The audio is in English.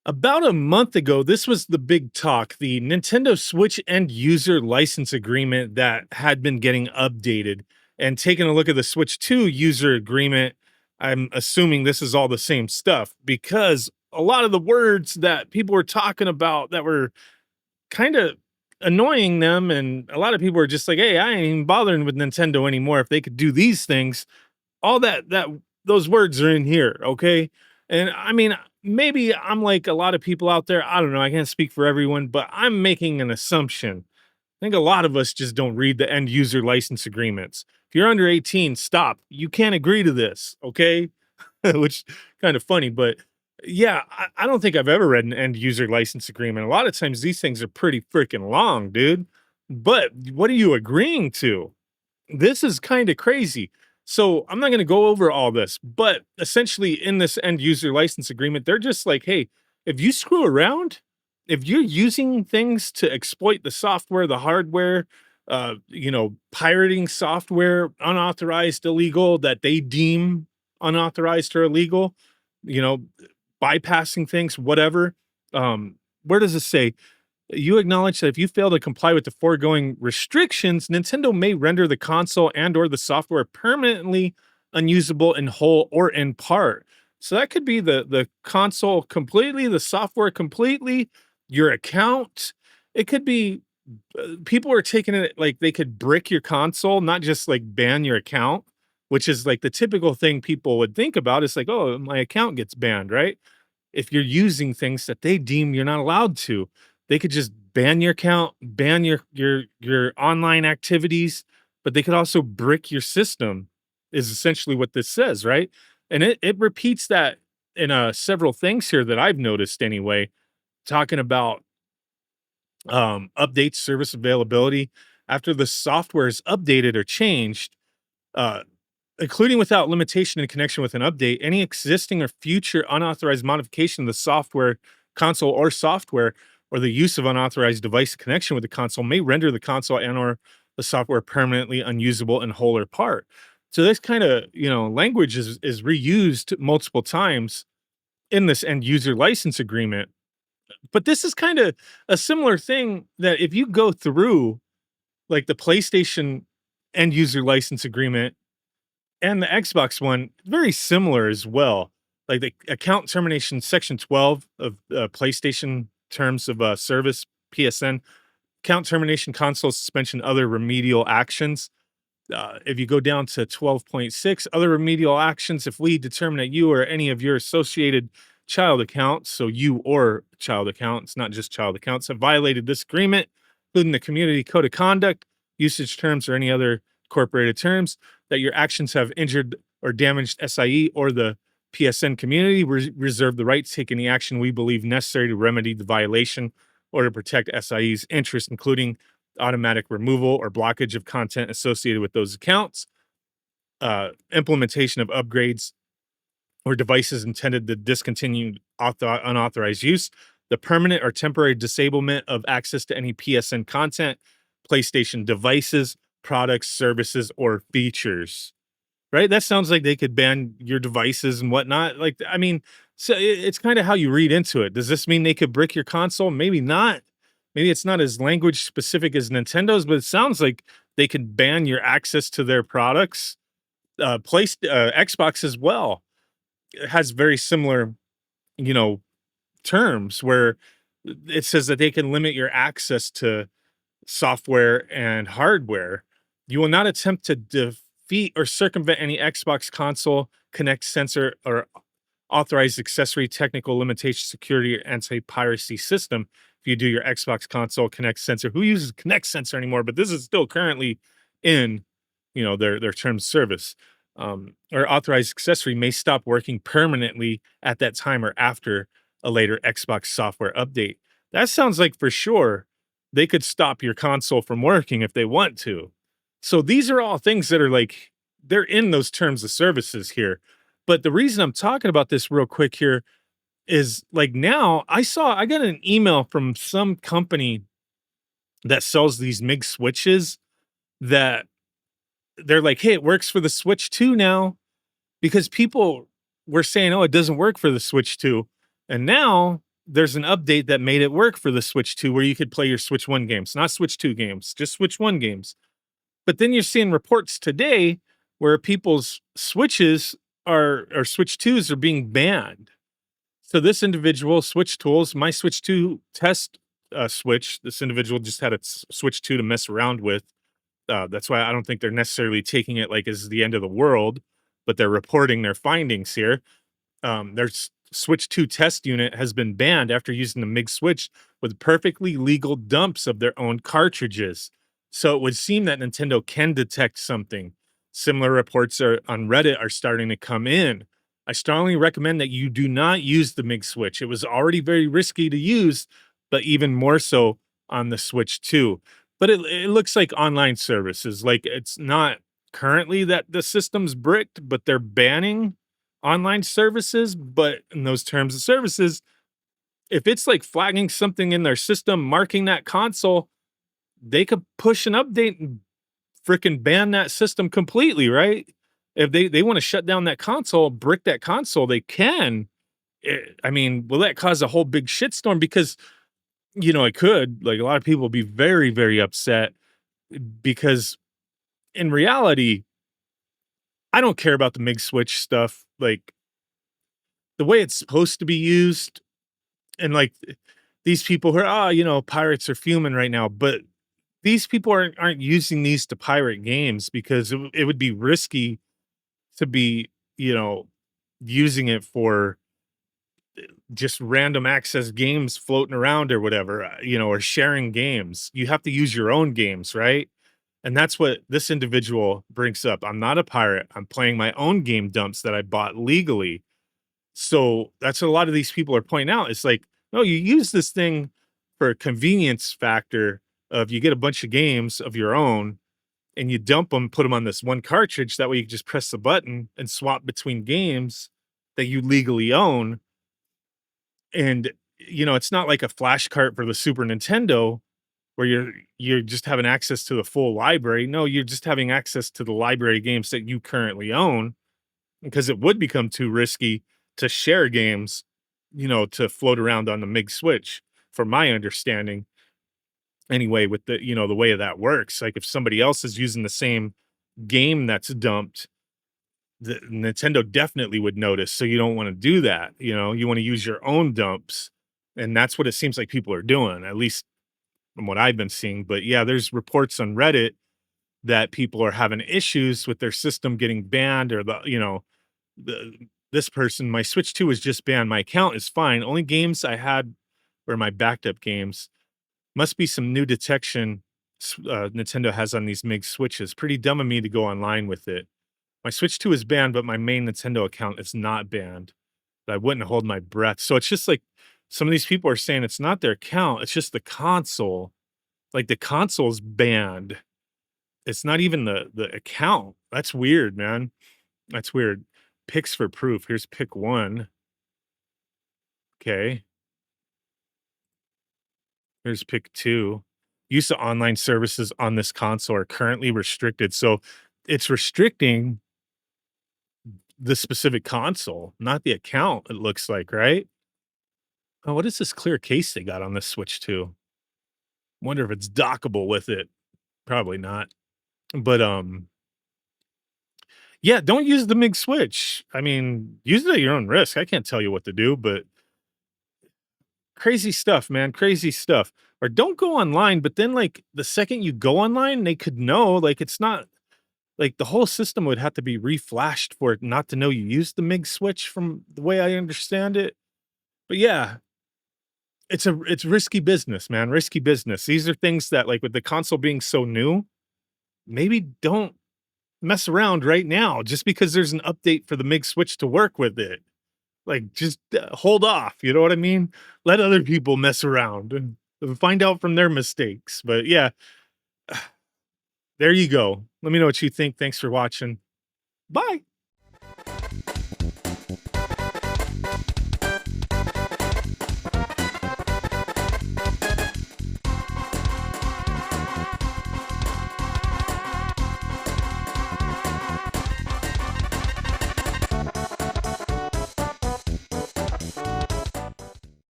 About a month ago, this was the big talk, the Nintendo Switch end user license agreement that had been getting updated. And taking a look at the Switch 2 user agreement, I'm assuming this is all the same stuff because a lot of the words that people were talking about that were kind of annoying them, and a lot of people were just like, hey, I ain't even bothering with Nintendo anymore if they could do these things. All that those words are in here, okay? And I mean, maybe I'm like a lot of people out there. I don't know. I can't speak for everyone, but I'm making an assumption. I think a lot of us just don't read the end user license agreements. If you're under 18, stop. You can't agree to this, okay? Which kind of funny, but yeah, I don't think I've ever read an end user license agreement. A lot of times these things are pretty freaking long, dude. But what are you agreeing to? This is kind of crazy. So I'm not going to go over all this, but essentially in this end user license agreement, they're just like, hey, if you screw around, if you're using things to exploit the software, the hardware, pirating software, unauthorized, illegal, that they deem unauthorized or illegal, you know, bypassing things, whatever. Where does it say? You acknowledge that if you fail to comply with the foregoing restrictions, Nintendo may render the console and or the software permanently unusable in whole or in part. So that could be the console completely, the software completely, your account. It could be people are taking it like they could brick your console, not just like ban your account, which is like the typical thing people would think about. It's like, oh, my account gets banned, right? If you're using things that they deem you're not allowed to, they could just ban your account, ban your online activities, but they could also brick your system, is essentially what this says, right? And it repeats that in several things here that I've noticed anyway, talking about updates, service availability. After the software is updated or changed, uh, including without limitation in connection with an update, any existing or future unauthorized modification of the software, console, or software, or the use of unauthorized device in connection with the console may render the console and or the software permanently unusable in whole or part. So this kind of language is reused multiple times in this end user license agreement. But this is kind of a similar thing that if you go through like the PlayStation end user license agreement and the Xbox one, very similar as well. Like the account termination section 12 of PlayStation terms of service, PSN, account termination, console suspension, other remedial actions. If you go down to 12.6, other remedial actions, if we determine that you or any of your associated child accounts, so you or child accounts, not just child accounts, have violated this agreement, including the community code of conduct, usage terms, or any other incorporated terms, that your actions have injured or damaged SIE or the PSN community, we reserve the right to take any action we believe necessary to remedy the violation or to protect SIE's interest, including automatic removal or blockage of content associated with those accounts, implementation of upgrades or devices intended to discontinue unauthorized use, the permanent or temporary disablement of access to any PSN content, PlayStation devices, products, services, or features. Right? That sounds like they could ban your devices and whatnot. Like, I mean, so it's kind of how you read into it. Does this mean they could brick your console? Maybe not. Maybe it's not as language specific as Nintendo's, but it sounds like they could ban your access to their products. Xbox as well. It has very similar, you know, terms where it says that they can limit your access to software and hardware. You will not attempt to defeat or circumvent any Xbox console, Connect sensor, or authorized accessory technical limitation security or anti-piracy system. If you do your Xbox console Connect sensor, who uses Connect sensor anymore? But this is still currently in, their terms of service. Or authorized accessory may stop working permanently at that time or after a later Xbox software update. That sounds like for sure they could stop your console from working if they want to. So these are all things that are like, they're in those terms of services here. But the reason I'm talking about this real quick here is like now I got an email from some company that sells these Mig switches that they're like, hey, it works for the Switch 2 now, because people were saying, oh, it doesn't work for the Switch 2. And now there's an update that made it work for the Switch 2 where you could play your Switch 1 games, not Switch 2 games, just Switch 1 games. But then you're seeing reports today where people's Switches or Switch 2s are being banned. So this individual, Switch Tools, my Switch 2 test Switch, this individual just had a Switch 2 to mess around with. That's why I don't think they're necessarily taking it like as the end of the world, but they're reporting their findings here. Their Switch 2 test unit has been banned after using the Mig Switch with perfectly legal dumps of their own cartridges. So it would seem that Nintendo can detect something. Similar reports on Reddit are starting to come in. I strongly recommend that you do not use the Mig Switch. It was already very risky to use, but even more so on the Switch 2. But it looks like online services. Like it's not currently that the system's bricked, but they're banning online services. But in those terms of services, if it's like flagging something in their system, marking that console, they could push an update and freaking ban that system completely, right? If they want to shut down that console, brick that console, they can. I mean, will that cause a whole big shitstorm? Because it could. Like a lot of people will be very, very upset because in reality, I don't care about the Mig Switch stuff. Like the way it's supposed to be used, and like these people who are, pirates are fuming right now, but these people aren't using these to pirate games because it would be risky to be, using it for just random access games floating around or whatever, or sharing games. You have to use your own games, right? And that's what this individual brings up. I'm not a pirate. I'm playing my own game dumps that I bought legally. So that's what a lot of these people are pointing out. It's like, no, you use this thing for a convenience factor of you get a bunch of games of your own and you dump them, put them on this one cartridge. That way you can just press the button and swap between games that you legally own. And it's not like a flash cart for the Super Nintendo where you're just having access to the full library. No, you're just having access to the library games that you currently own because it would become too risky to share games, to float around on the Mig Switch, from my understanding. Anyway, with the way that works, like if somebody else is using the same game that's dumped, the Nintendo definitely would notice. So you don't want to do that. You want to use your own dumps. And that's what it seems like people are doing, at least from what I've been seeing. But yeah, there's reports on Reddit that people are having issues with their system getting banned or the this person, my Switch 2 was just banned. My account is fine. Only games I had were my backed up games. Must be some new detection Nintendo has on these MiG switches. Pretty dumb of me to go online with it. My Switch 2 is banned, but my main Nintendo account is not banned. But I wouldn't hold my breath. So it's just like some of these people are saying it's not their account, it's just the console. Like the console's banned. It's not even the account. That's weird, man. That's weird. Picks for proof. Here's pick one. Okay. Here's pick two. Use of online services on this console are currently restricted. So it's restricting the specific console, not the account, it looks like, right? Oh, what is this clear case they got on this Switch 2? Wonder if it's dockable with it. Probably not. But yeah, don't use the Mig Switch. I mean, use it at your own risk. I can't tell you what to do, but crazy stuff, man. Crazy stuff. Or don't go online, but then like the second you go online, they could know. Like it's not like the whole system would have to be reflashed for it not to know you used the Mig Switch from the way I understand it. But yeah, it's risky business, man. Risky business. These are things that like with the console being so new, maybe don't mess around right now just because there's an update for the Mig Switch to work with it. Like, just hold off. You know what I mean? Let other people mess around and find out from their mistakes. But yeah, there you go. Let me know what you think. Thanks for watching. Bye.